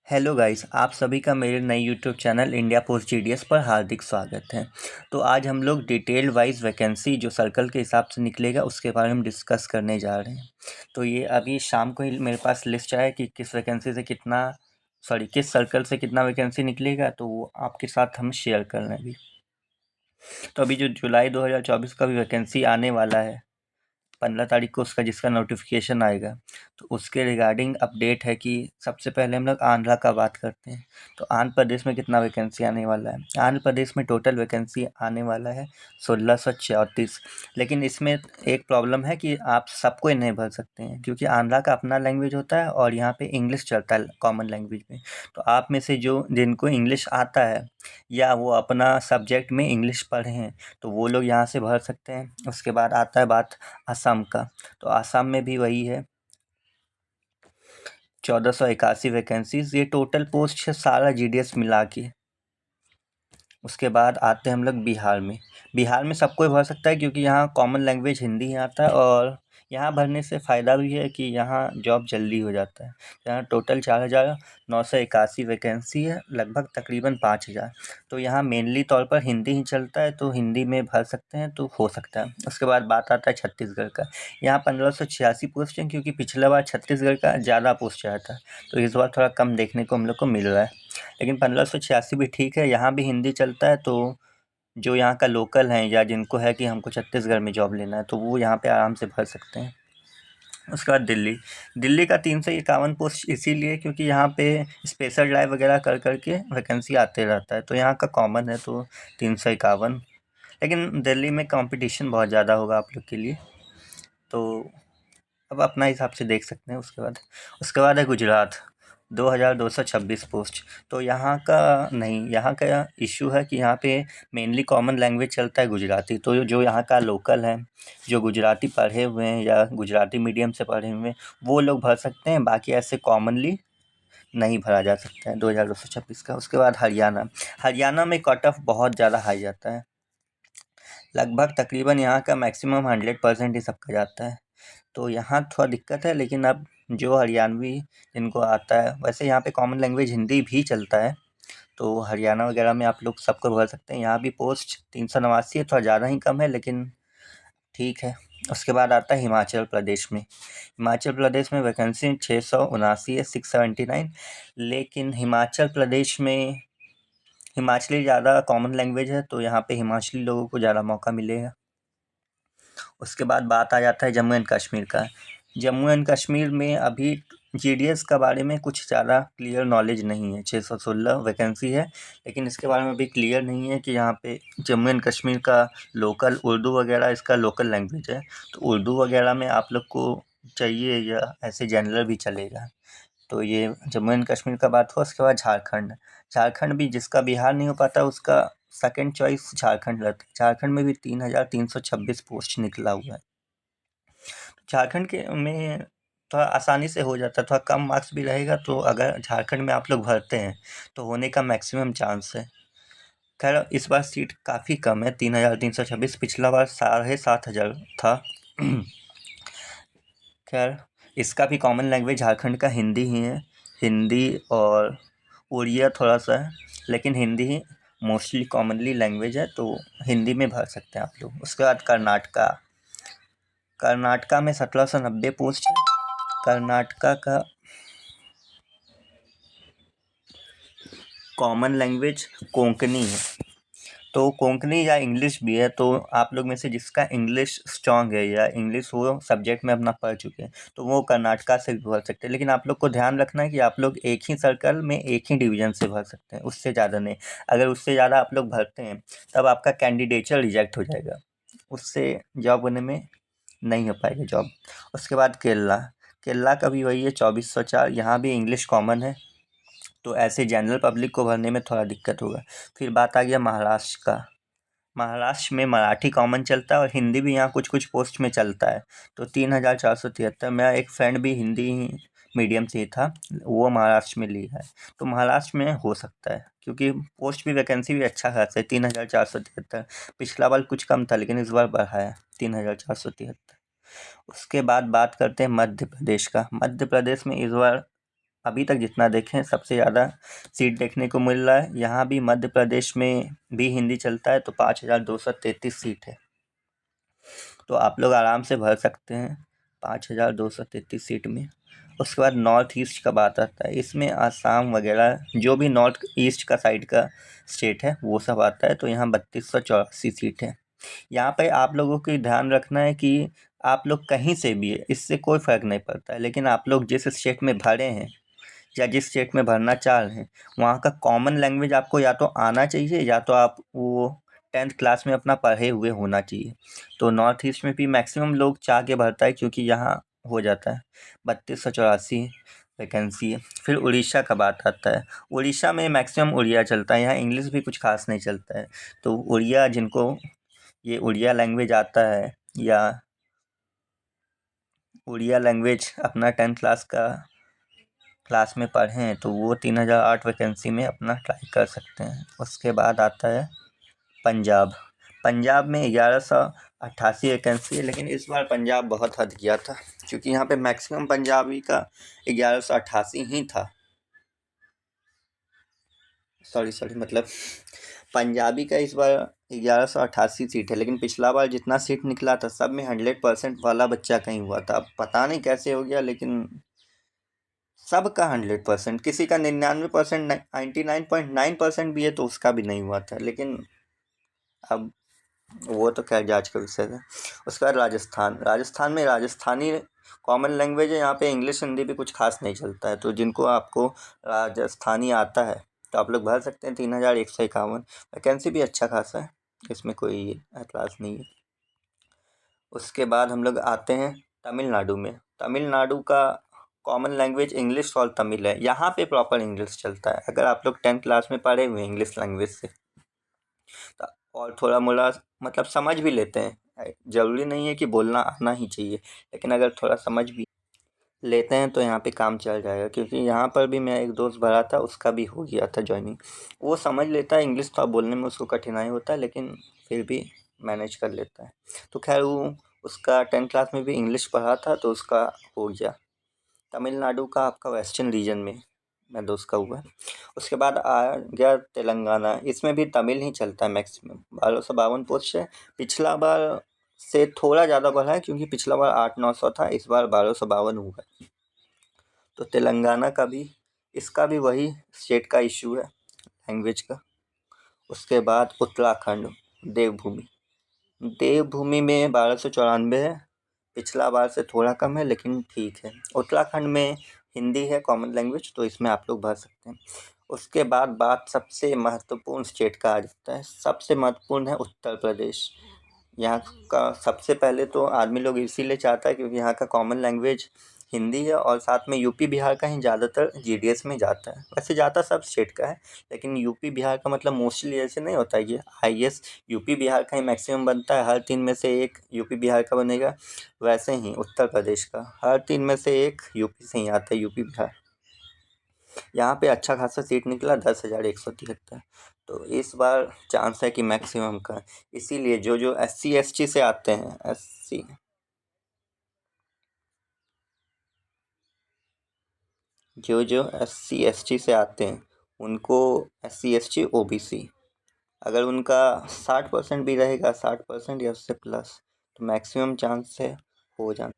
Hello guys, आप सभी का मेरे नए YouTube channel India post GDS पर हार्दिक स्वागत है। तो आज हम लोग डिटेल वाइज वैकेंसी जो सर्कल के हिसाब से निकलेगा उसके बारे में डिस्कस करने जा रहे हैं। तो ये अभी शाम को ही मेरे पास लिस्ट आया कि किस वैकेंसी से किस सर्कल से कितना वैकेंसी निकलेगा, तो वो आपके साथ हम शेयर कर रहे हैं अभी। तो अभी जो जुलाई 2024 का भी वैकेंसी आने वाला है 15 तारीख को, उसका जिसका नोटिफिकेशन आएगा, तो उसके रिगार्डिंग अपडेट है कि सबसे पहले हम लोग आंध्रा का बात करते हैं। तो आंध्र प्रदेश में कितना वैकेंसी आने वाला है? आंध्र प्रदेश में टोटल वैकेंसी आने वाला है 1634। लेकिन इसमें एक प्रॉब्लम है कि आप सबको नहीं भर सकते हैं, क्योंकि आंध्रा का अपना लैंग्वेज होता है और यहाँ पे इंग्लिश चलता है कॉमन लैंग्वेज में। तो आप में से जो जिनको इंग्लिश आता है या वो अपना सब्जेक्ट में इंग्लिश पढ़े हैं, तो वो लोग यहाँ से भर सकते हैं। उसके बाद आता है बात असम का। तो असम में भी वही है 1481 वैकेंसीज, ये टोटल पोस्ट है सारा जीडीएस मिला के। उसके बाद आते हैं हम लोग बिहार में। बिहार में सबको भर सकता है, क्योंकि यहाँ कॉमन लैंग्वेज हिंदी ही आता है और यहाँ भरने से फ़ायदा भी है कि यहाँ जॉब जल्दी हो जाता है। यहाँ टोटल 4981 वैकेंसी है, लगभग तकरीबन 5000। तो यहाँ मेनली तौर पर हिंदी ही चलता है, तो हिंदी में भर सकते हैं तो हो सकता है। उसके बाद बात आता है छत्तीसगढ़ का। यहाँ 1586 पोस्ट है, क्योंकि पिछला बार छत्तीसगढ़ का ज़्यादा पोस्ट आया था, तो इस बार थोड़ा कम देखने को हम लोग को मिल रहा है। लेकिन 1586 भी ठीक है, यहाँ भी हिंदी चलता है। तो जो यहाँ का लोकल हैं या जिनको है कि हमको छत्तीसगढ़ में जॉब लेना है, तो वो यहाँ पे आराम से भर सकते हैं। उसके बाद दिल्ली का 351 पोस्ट इसीलिए क्योंकि यहाँ पे स्पेशल ड्राइव वगैरह कर के वैकेंसी आते रहता है, तो यहाँ का कॉमन है, तो 351। लेकिन दिल्ली में कंपटीशन बहुत ज़्यादा होगा आप लोग के लिए, तो अब अपना हिसाब से देख सकते हैं। उसके बाद है गुजरात, 2226 पोस्ट। तो यहाँ का इशू है कि यहाँ पे मेनली कॉमन लैंग्वेज चलता है गुजराती। तो जो यहाँ का लोकल है, जो गुजराती पढ़े हुए हैं या गुजराती मीडियम से पढ़े हुए हैं, वो लोग भर सकते हैं। बाकी ऐसे कॉमनली नहीं भरा जा सकता है 2226 का। उसके बाद हरियाणा में कट ऑफ बहुत ज़्यादा हाई जाता है, लगभग तकरीबन यहाँ का मैक्सिमम 100% ही सबका जाता है। तो यहाँ थोड़ा दिक्कत है, लेकिन अब जो हरियाणवी जिनको आता है, वैसे यहाँ पे कॉमन लैंग्वेज हिंदी भी चलता है, तो हरियाणा वगैरह में आप लोग सबको भर सकते हैं। यहाँ भी पोस्ट 389 है, थोड़ा ज़्यादा ही कम है, लेकिन ठीक है। उसके बाद आता है हिमाचल प्रदेश में वैकेंसी 679 है, 679। लेकिन हिमाचल प्रदेश में हिमाचली ज़्यादा कॉमन लैंग्वेज है, तो यहाँ पे हिमाचली लोगों को ज़्यादा मौका मिलेगा। उसके बाद बात आ जाता है जम्मू एंड कश्मीर का। जम्मू एंड कश्मीर में अभी जीडीएस का बारे में कुछ ज़्यादा क्लियर नॉलेज नहीं है। 616 वैकेंसी है, लेकिन इसके बारे में अभी क्लियर नहीं है कि यहाँ पे जम्मू एंड कश्मीर का लोकल उर्दू वगैरह इसका लोकल लैंग्वेज है, तो उर्दू वगैरह में आप लोग को चाहिए या ऐसे जनरल भी चलेगा। तो ये जम्मू एंड कश्मीर का बात हुआ। उसके बाद झारखंड भी, जिसका बिहार नहीं हो पाता उसका सेकंड चॉइस झारखंड रहता है। झारखंड में भी 3326 पोस्ट निकला हुआ है। झारखंड के में थोड़ा आसानी से हो जाता है, थोड़ा कम मार्क्स भी रहेगा, तो अगर झारखंड में आप लोग भरते हैं तो होने का मैक्सिमम चांस है। खैर इस बार सीट काफ़ी कम है, 3326। पिछला बार 7500 था। खैर इसका भी कॉमन लैंग्वेज झारखंड का हिंदी ही है, हिंदी और उड़िया थोड़ा सा है, लेकिन हिंदी ही मोस्टली कॉमनली लैंग्वेज है, तो हिंदी में भर सकते हैं आप लोग। उसके बाद कर्नाटका में 1790 पोस्ट है। कर्नाटका का कॉमन लैंग्वेज कोंकणी है, तो कोंकणी या इंग्लिश भी है। तो आप लोग में से जिसका इंग्लिश स्ट्रांग है या इंग्लिश वो सब्जेक्ट में अपना पढ़ चुके हैं, तो वो कर्नाटका से भी भर सकते हैं। लेकिन आप लोग को ध्यान रखना है कि आप लोग एक ही सर्कल में एक ही डिवीज़न से भर सकते हैं, उससे ज़्यादा नहीं। अगर उससे ज़्यादा आप लोग भरते हैं तब आपका कैंडिडेचर रिजेक्ट हो जाएगा, उससे जॉब होने में नहीं हो पाएगी जॉब। उसके बाद केरला का भी वही है 2404। यहाँ भी इंग्लिश कॉमन है, तो ऐसे जनरल पब्लिक को भरने में थोड़ा दिक्कत होगा। फिर बात आ गया महाराष्ट्र का। महाराष्ट्र में मराठी कॉमन चलता है और हिंदी भी यहाँ कुछ कुछ पोस्ट में चलता है, तो 3473। मेरा एक फ्रेंड भी हिंदी मीडियम से ही था, वो महाराष्ट्र में लिया है, तो महाराष्ट्र में हो सकता है, क्योंकि पोस्ट भी वैकेंसी भी अच्छा खासा है 3473। पिछला बार कुछ कम था, लेकिन इस बार बढ़ा है 3473। उसके बाद बात करते हैं मध्य प्रदेश का। मध्य प्रदेश में इस बार अभी तक जितना देखें सबसे ज़्यादा सीट देखने को मिल रहा है। यहाँ भी मध्य प्रदेश में भी हिंदी चलता है, तो 5233 सीट है, तो आप लोग आराम से भर सकते हैं 5233 सीट में। उसके बाद नॉर्थ ईस्ट का बात आता है, इसमें आसाम वगैरह जो भी नॉर्थ ईस्ट का साइड का स्टेट है वो सब आता है, तो यहाँ 3284 सीट है। यहाँ पे आप लोगों को ध्यान रखना है कि आप लोग कहीं से भी है, इससे कोई फ़र्क नहीं पड़ता है, लेकिन आप लोग जिस स्टेट में भरे हैं या जिस स्टेट में भरना चाह रहे हैं वहाँ का कॉमन लैंग्वेज आपको या तो आना चाहिए या तो आप वो 10th क्लास में अपना पढ़े हुए होना चाहिए। तो नॉर्थ ईस्ट में भी मैक्सिमम लोग चाह के भरता है, क्योंकि यहाँ हो जाता है 3284 वैकेंसी है। फिर उड़ीसा का बात आता है, उड़ीसा में मैक्सिमम उड़िया चलता है, यहाँ इंग्लिश भी कुछ खास नहीं चलता है। तो उड़िया जिनको ये उड़िया लैंग्वेज आता है या उड़िया लैंग्वेज अपना 10th क्लास में पढ़े हैं, तो वो 3008 वैकेंसी में अपना ट्राई कर सकते हैं। उसके बाद आता है पंजाब। पंजाब में 1188 वैकेंसी है, लेकिन इस बार पंजाब बहुत हद गया था, क्योंकि यहाँ पे मैक्सिमम पंजाबी का 1188 ही था। सॉरी मतलब पंजाबी का इस बार 1188 सीट है, लेकिन पिछला बार जितना सीट निकला था सब में 100% वाला बच्चा कहीं हुआ था। अब पता नहीं कैसे हो गया, लेकिन सबका 100%, किसी का 99%, 99.9% भी है तो उसका भी नहीं हुआ था। लेकिन अब वो तो खैर जांच का विषय है। उसके बाद राजस्थान में राजस्थानी कॉमन लैंग्वेज है, यहाँ पे इंग्लिश हिंदी भी कुछ खास नहीं चलता है, तो जिनको आपको राजस्थानी आता है तो आप लोग भर सकते हैं। 3151 वैकेंसी भी अच्छा खासा है, इसमें कोई एतराज़ नहीं है। उसके बाद हम लोग आते हैं तमिलनाडु में। तमिलनाडु का कॉमन लैंग्वेज इंग्लिश और तमिल है, यहाँ पे प्रॉपर इंग्लिश चलता है। अगर आप लोग 10th क्लास में पढ़े हुए हैं इंग्लिश लैंग्वेज से और थोड़ा मोड़ा मतलब समझ भी लेते हैं, ज़रूरी नहीं है कि बोलना आना ही चाहिए, लेकिन अगर थोड़ा समझ भी लेते हैं तो यहाँ पे काम चल जाएगा। क्योंकि यहाँ पर भी मैं एक दोस्त भरा था, उसका भी हो गया था ज्वाइनिंग। वो समझ लेता है इंग्लिश, थोड़ा बोलने में उसको कठिनाई होता है, लेकिन फिर भी मैनेज कर लेता है। तो खैर वो उसका 10th क्लास में भी इंग्लिश पढ़ा था, तो उसका हो गया। तमिलनाडु का आपका वेस्टर्न रीजन में मैं दोस्त का हुआ है। उसके बाद आ गया तेलंगाना, इसमें भी तमिल ही चलता है मैक्सिमम। 1252 पोस्ट है, पिछला बार से थोड़ा ज़्यादा बढ़ा है, क्योंकि पिछला बार 800-900 था, इस बार 1252 हुआ है। तो तेलंगाना का भी, इसका भी वही स्टेट का इशू है लैंग्वेज का। उसके बाद उत्तराखंड देवभूमि में 1294 है, पिछला बार से थोड़ा कम है, लेकिन ठीक है। उत्तराखंड में हिंदी है कॉमन लैंग्वेज, तो इसमें आप लोग भर सकते हैं। उसके बाद बात सबसे महत्वपूर्ण स्टेट का आ जाता है। सबसे महत्वपूर्ण है उत्तर प्रदेश। यहाँ का सबसे पहले तो आदमी लोग इसीलिए चाहता है क्योंकि यहाँ का कॉमन लैंग्वेज हिंदी है, और साथ में यूपी बिहार का ही ज़्यादातर जीडीएस में जाता है। वैसे जाता सब स्टेट का है, लेकिन यूपी बिहार का मतलब मोस्टली ऐसे नहीं होता है कि आईएएस यूपी बिहार का ही मैक्सिमम बनता है, हर 3 में से एक यूपी बिहार का बनेगा। वैसे ही उत्तर प्रदेश का हर 3 में से एक यूपी से ही आता है, यूपी बिहार। यहाँ पे अच्छा खासा सीट निकला 10,173, तो इस बार चांस है कि मैक्सिमम का। इसीलिए जो जो SC ST से आते हैं, जो SC ST से आते हैं उनको SC ST OBC, अगर उनका 60% भी रहेगा, 60% या उससे प्लस, तो मैक्सिमम चांस है हो जाना।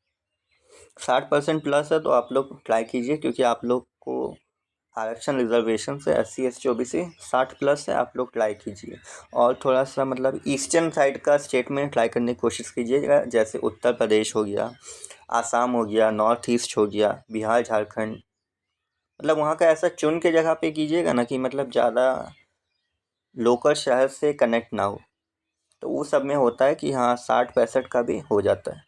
60% प्लस है तो आप लोग ट्राई कीजिए, क्योंकि आप लोग को आरक्षण रिजर्वेशन से SC ST OBC 60 प्लस है, आप लोग ट्राई कीजिए। और थोड़ा सा मतलब ईस्टर्न साइड का स्टेट में ट्राई करने की कोशिश कीजिएगा, जैसे उत्तर प्रदेश हो गया, आसाम हो गया, नॉर्थ ईस्ट हो गया, बिहार, झारखंड। मतलब वहाँ का ऐसा चुन के जगह पे कीजिएगा ना कि मतलब ज़्यादा लोकल शहर से कनेक्ट ना हो, तो वो सब में होता है कि हाँ 60-65 का भी हो जाता है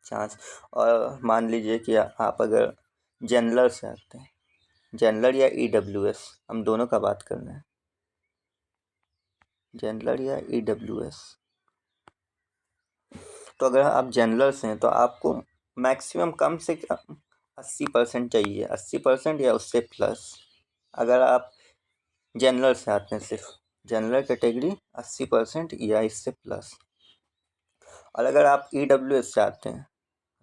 चांस। और मान लीजिए कि आप अगर जनरल से आते हैं, जनरल या EWS, हम दोनों का बात कर रहे हैं, जनरल या EWS। तो अगर आप जनरल से हैं तो आपको मैक्सिमम कम से कम 80% चाहिए, 80% या उससे प्लस। अगर आप जनरल से आते हैं, सिर्फ जनरल कैटेगरी 80% या इससे प्लस। और अगर आप EWS से आते हैं,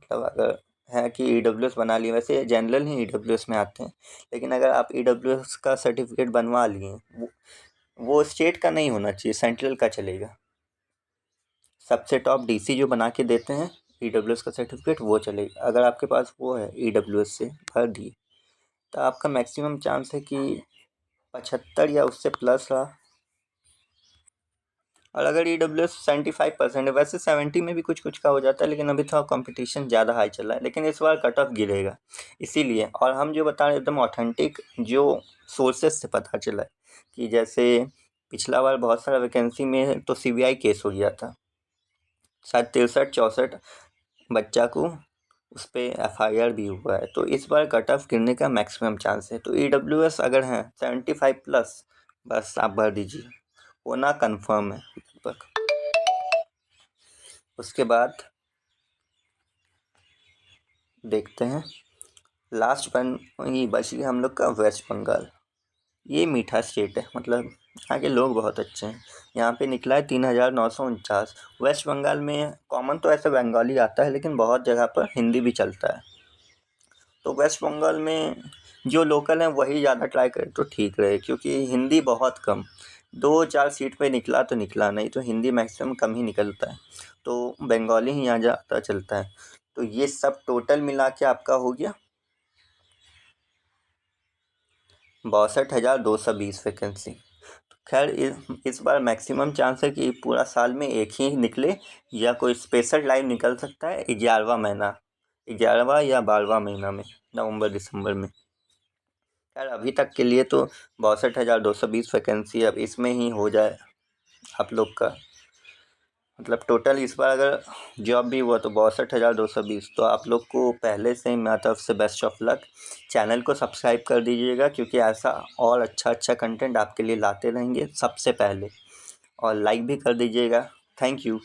मतलब अगर है कि EWS बना लिए, वैसे जनरल ही EWS में आते हैं, लेकिन अगर आप EWS का सर्टिफिकेट बनवा लिए, वो स्टेट का नहीं होना चाहिए, सेंट्रल का चलेगा। सबसे टॉप DC जो बना के देते हैं EWS का सर्टिफिकेट, वो चलेगा। अगर आपके पास वो है EWS से भर दिए, तो आपका मैक्सिमम चांस है कि 75 या उससे प्लस रहा। और अगर EWS 75% है, वैसे 70 में भी कुछ कुछ का हो जाता है, लेकिन अभी थोड़ा कंपटीशन ज़्यादा हाई चल रहा है, लेकिन इस बार कट ऑफ गिरेगा इसीलिए। और हम जो बता रहे हैं एकदम ऑथेंटिक जो सोर्सेज से पता चला है, कि जैसे पिछला बार बहुत सारा वैकेंसी में तो CBI केस हो गया था, शायद 63-64 बच्चा को उस पर FIR भी हुआ है। तो इस बार कट ऑफ गिरने का मैक्सिमम चांस है। तो EWS अगर है 75+, बस आप भर दीजिए, होना कन्फर्म है लगभग। उसके बाद देखते हैं लास्ट वन ये बची हम लोग का वेस्ट बंगाल। ये मीठा स्टेट है, मतलब यहाँ के लोग बहुत अच्छे हैं। यहाँ पे निकला है 3949। वेस्ट बंगाल में कॉमन तो ऐसे बंगाली आता है, लेकिन बहुत जगह पर हिंदी भी चलता है। तो वेस्ट बंगाल में जो लोकल हैं वही ज़्यादा ट्राई करें तो ठीक रहे, क्योंकि हिंदी बहुत कम, 2-4 सीट पे निकला तो निकला, नहीं तो हिंदी मैक्सिमम कम ही निकलता है। तो बंगाली ही यहाँ ज़्यादा चलता है। तो ये सब टोटल मिला के आपका हो गया 62,220 वैकेंसी। खैर इस बार मैक्सिमम चांस है कि पूरा साल में एक ही निकले, या कोई स्पेशल टाइम निकल सकता है 11वां महीना, 11वां या 12वां महीना में, नवंबर दिसंबर में। खैर अभी तक के लिए तो 62,220 वैकेंसी अब इसमें ही हो जाए आप लोग का। मतलब टोटल इस बार अगर जॉब भी हुआ तो 62,220। तो आप लोग को पहले से ही मेरी तरफ से बेस्ट ऑफ लक। चैनल को सब्सक्राइब कर दीजिएगा, क्योंकि ऐसा और अच्छा कंटेंट आपके लिए लाते रहेंगे सबसे पहले। और लाइक भी कर दीजिएगा। Thank you.